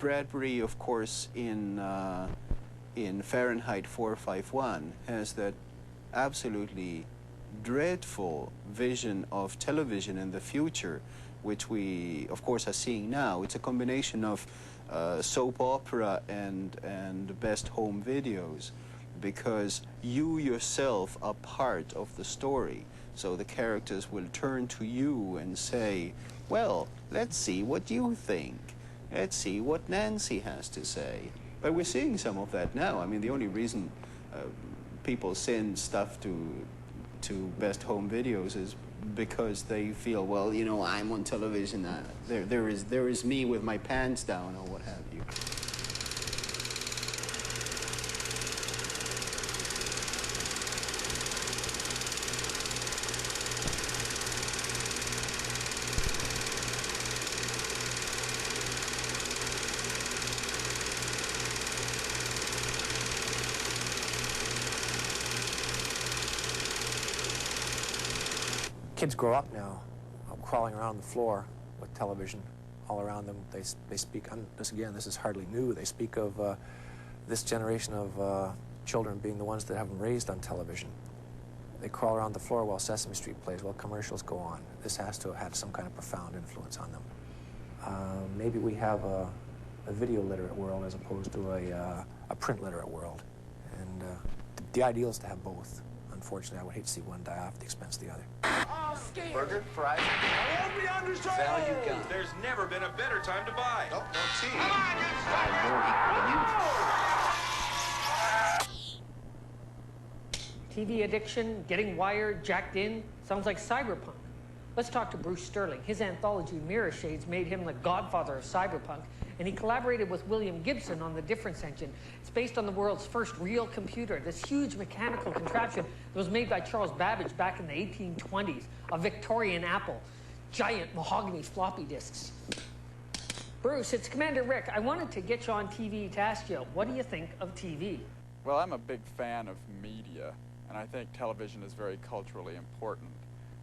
Bradbury, of course, in Fahrenheit 451, has that absolutely dreadful vision of television in the future, which we, of course, are seeing now. It's a combination of soap opera and best home videos, because you yourself are part of the story. So the characters will turn to you and say, well, let's see what you think. Let's see what Nancy has to say. But we're seeing some of that now. I mean, the only reason people send stuff to best home videos is because they feel, well, you know, I'm on television. There is me with my pants down or what have you. Kids grow up now, crawling around the floor with television all around them. They speak, this is hardly new, they speak of this generation of children being the ones that have been raised on television. They crawl around the floor while Sesame Street plays, while commercials go on. This has to have had some kind of profound influence on them. Maybe we have a video literate world as opposed to a print literate world. And the ideal is to have both. Unfortunately, I would hate to see one die off at the expense of the other. Burger, fries. I won't be undersold! Value gun. There's never been a better time to buy. Nope, no tea. Come on, you TV addiction, getting wired, jacked in, sounds like cyberpunk. Let's talk to Bruce Sterling. His anthology, Mirror Shades, made him the godfather of cyberpunk, and he collaborated with William Gibson on the Difference engine. It's based on the world's first real computer, this huge mechanical contraption that was made by Charles Babbage back in the 1820s, a Victorian Apple, giant mahogany floppy disks. Bruce, it's Commander Rick. I wanted to get you on TV to ask you, what do you think of TV? Well, I'm a big fan of media, and I think television is very culturally important.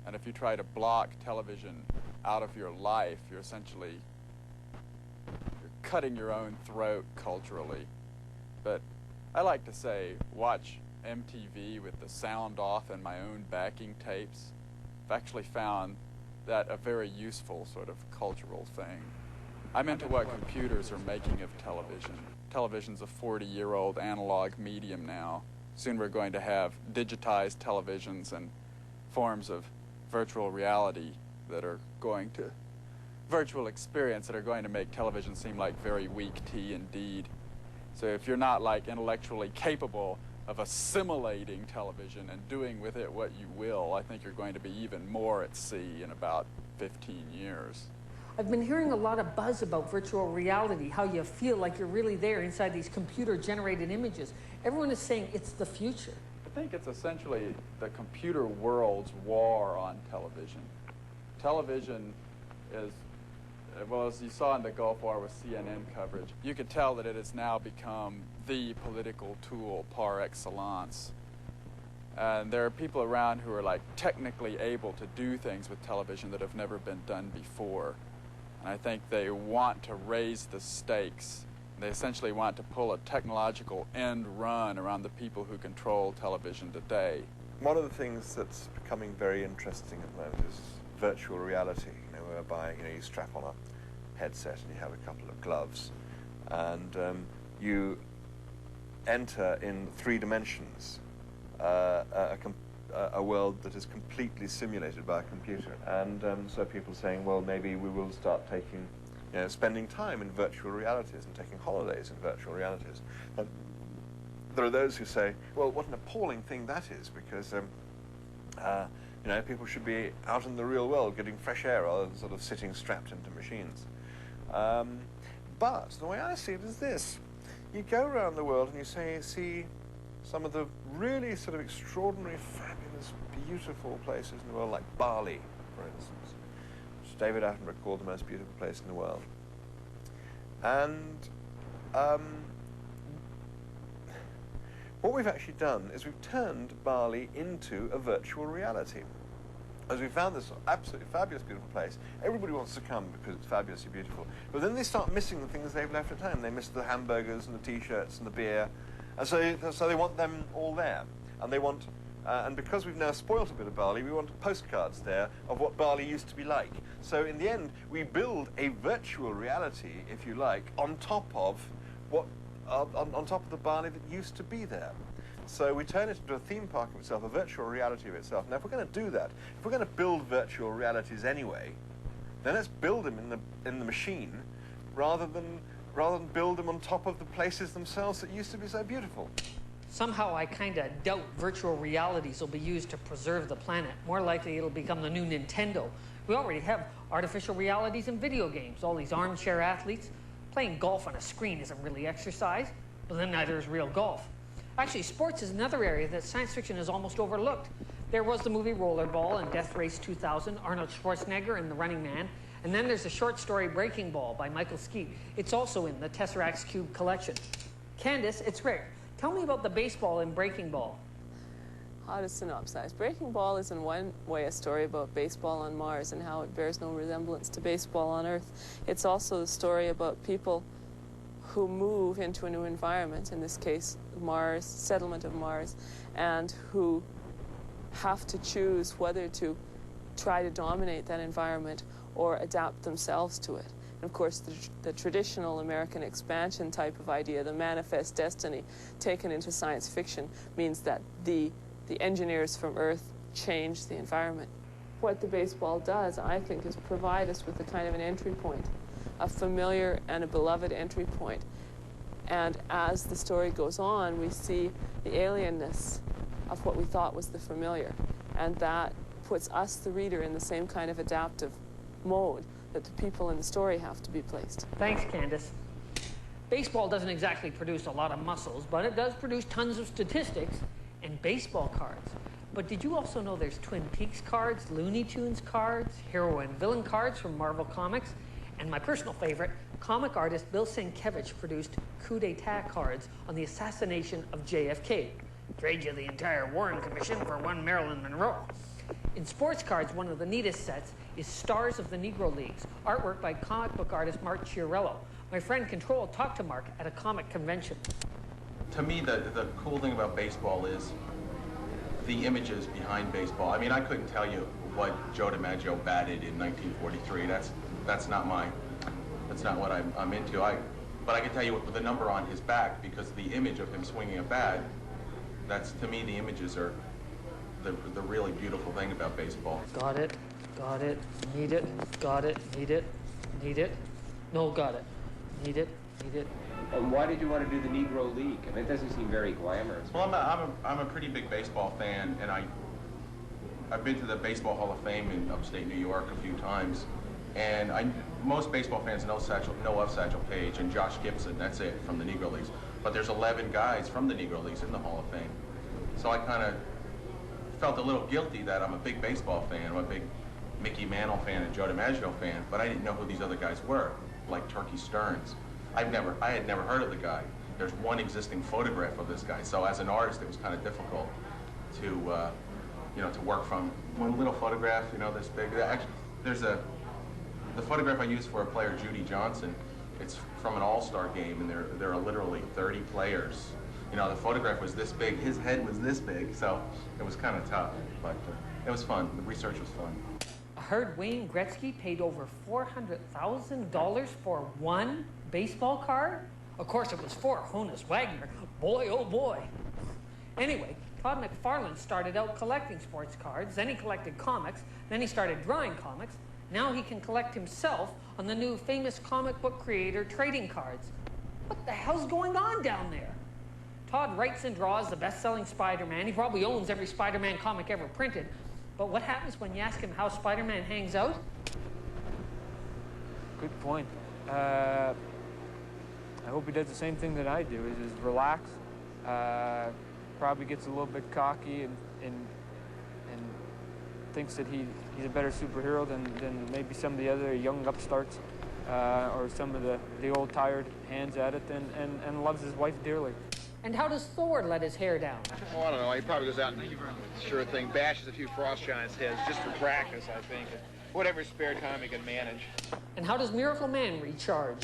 And if you try to block television out of your life, you're essentially cutting your own throat culturally. But I like to say, watch MTV with the sound off and my own backing tapes. I've actually found that a very useful sort of cultural thing. I'm into what computers are making of television. Television's a 40-year-old analog medium now. Soon we're going to have digitized televisions and forms of virtual reality that are going to virtual experience that are going to make television seem like very weak tea indeed. So if you're not like intellectually capable of assimilating television and doing with it what you will, I think you're going to be even more at sea in about 15 years. I've been hearing a lot of buzz about virtual reality, how you feel like you're really there inside these computer-generated images. Everyone is saying it's the future. I think it's essentially the computer world's war on television. Television is, well, as you saw in the Gulf War with CNN coverage, you could tell that it has now become the political tool par excellence. And there are people around who are like technically able to do things with television that have never been done before. And I think they want to raise the stakes. They essentially want to pull a technological end run around the people who control television today. One of the things that's becoming very interesting at the moment is virtual reality, whereby you strap on a headset and you have a couple of gloves, and you enter in 3 dimensions a world that is completely simulated by a computer. And so people are saying, well, maybe we will start taking, spending time in virtual realities and taking holidays in virtual realities. And there are those who say, well, what an appalling thing that is, because people should be out in the real world getting fresh air rather than sort of sitting strapped into machines. But the way I see it is this. You go around the world and you see some of the really sort of extraordinary, fabulous, beautiful places in the world, like Bali, for instance, which David Attenborough called the most beautiful place in the world. And what we've actually done is we've turned Bali into a virtual reality. as we found this absolutely fabulous, beautiful place, everybody wants to come because it's fabulously beautiful. But then they start missing the things they've left at home. They miss the hamburgers and the T-shirts and the beer. And so they want them all there. And they want, and because we've now spoilt a bit of Bali, we want postcards there of what Bali used to be like. So in the end, we build a virtual reality, if you like, on top of what, on top of the Bali that used to be there. So we turn it into a theme park of itself, a virtual reality of itself. Now, if we're going to do that, if we're going to build virtual realities anyway, then let's build them in the machine rather than build them on top of the places themselves that used to be so beautiful. Somehow I kind of doubt virtual realities will be used to preserve the planet. More likely it'll become the new Nintendo. We already have artificial realities in video games. All these armchair athletes. Playing golf on a screen isn't really exercise, but then neither is real golf. Actually, sports is another area that science fiction has almost overlooked. There was the movie Rollerball and Death Race 2000, Arnold Schwarzenegger and The Running Man. And then there's the short story Breaking Ball by Michael Skeet. It's also in the Tesseract's Cube collection. Candace, it's rare. Tell me about the baseball in Breaking Ball. How to synopsize. Breaking Ball is in one way a story about baseball on Mars and how it bears no resemblance to baseball on Earth. It's also a story about people who move into a new environment, in this case Mars, settlement of Mars, and who have to choose whether to try to dominate that environment or adapt themselves to it. And of course, the traditional American expansion type of idea, the manifest destiny taken into science fiction, means that the engineers from Earth change the environment. What the baseball does, I think, is provide us with a kind of an entry point, a familiar and a beloved entry point. And as the story goes on, we see the alienness of what we thought was the familiar. And that puts us, the reader, in the same kind of adaptive mode that the people in the story have to be placed. Thanks, Candace. Baseball doesn't exactly produce a lot of muscles, but it does produce tons of statistics and baseball cards. But did you also know there's Twin Peaks cards, Looney Tunes cards, hero and villain cards from Marvel Comics, and my personal favorite, comic artist Bill Sienkiewicz produced coup d'etat cards on the assassination of JFK. Trade you the entire Warren Commission for one Marilyn Monroe. In sports cards, one of the neatest sets is Stars of the Negro Leagues, artwork by comic book artist Mark Chiarello. My friend Control talked to Mark at a comic convention. To me, the cool thing about baseball is the images behind baseball. I mean, I couldn't tell you what Joe DiMaggio batted in 1943. That's not what I'm into. But I can tell you what the number on his back, because the image of him swinging a bat, that's, to me, the images are the really beautiful thing about baseball. Got it, need it, got it, need it, no, got it, need it. And why did you want to do the Negro League? I mean, it doesn't seem very glamorous. Well, I'm a pretty big baseball fan, and I've been to the Baseball Hall of Fame in upstate New York a few times, and most baseball fans know of Satchel Paige and Josh Gibson. That's it, from the Negro Leagues. But there's 11 guys from the Negro Leagues in the Hall of Fame. So I kind of felt a little guilty that I'm a big baseball fan. I'm a big Mickey Mantle fan and Joe DiMaggio fan, but I didn't know who these other guys were, like Turkey Stearns. I had never heard of the guy. There's one existing photograph of this guy, so as an artist, it was kind of difficult to, to work from one little photograph, this big. Actually, the photograph I used for a player, Judy Johnson. It's from an all-star game, and there are literally 30 players. The photograph was this big. His head was this big, so it was kind of tough, but it was fun. The research was fun. I heard Wayne Gretzky paid over $400,000 for one baseball card? Of course, it was for Honus Wagner. Boy, oh boy. Anyway, Todd McFarlane started out collecting sports cards, then he collected comics, then he started drawing comics. Now he can collect himself on the new famous comic book creator trading cards. What the hell's going on down there? Todd writes and draws the best-selling Spider-Man. He probably owns every Spider-Man comic ever printed. But what happens when you ask him how Spider-Man hangs out? Good point. I hope he does the same thing that I do, is relax. Probably gets a little bit cocky and thinks that he's a better superhero than maybe some of the other young upstarts or some of the old tired hands at it, and loves his wife dearly. And how does Thor let his hair down? Oh, I don't know. He probably goes out and sure thing bashes a few frost giants' heads just for practice, I think. And whatever spare time he can manage. And how does Miracle Man recharge?